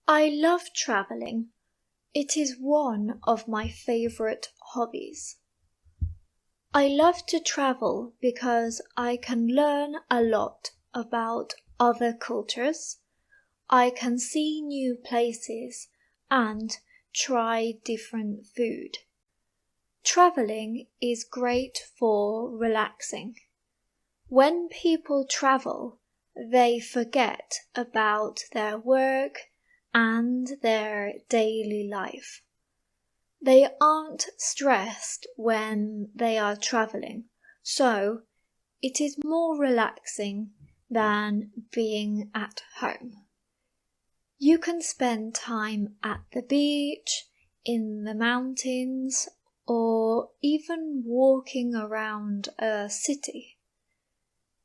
I love traveling. It is one of my favorite hobbies. I love to travel because I can learn a lot about other cultures. I can see new places and try different food. Traveling is great for relaxing. When people travel, they forget about their work and their daily life. They aren't stressed when they are traveling, so it is more relaxing than being at home. You can spend time at the beach, in the mountains, or even walking around a city.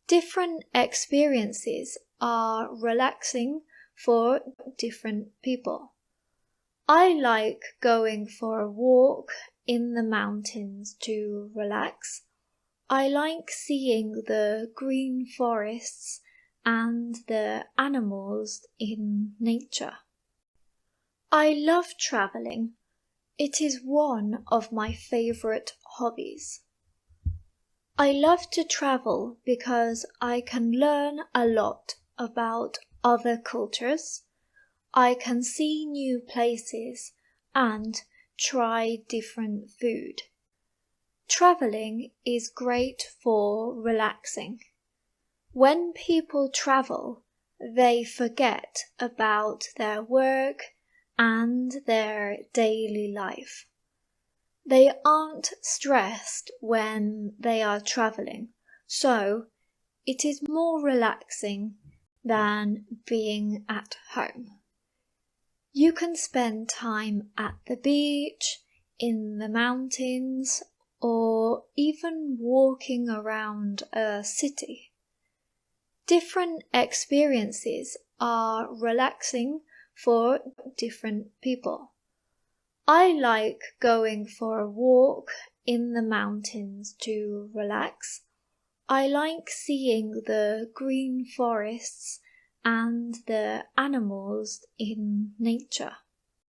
Different experiences are relaxing for different people. I like going for a walk in the mountains to relax. I like seeing the green forests and the animals in nature. I love traveling. It is one of my favorite hobbies. I love to travel because I can learn a lot about other cultures. I can see new places and try different food. Traveling is great for relaxing. When people travel, they forget about their work and their daily life. They aren't stressed when they are traveling, so it is more relaxing than being at home. You can spend time at the beach, in the mountains, or even walking around a city. Different experiences are relaxing for different people. I like going for a walk in the mountains to relax. I like seeing the green forests and the animals in nature.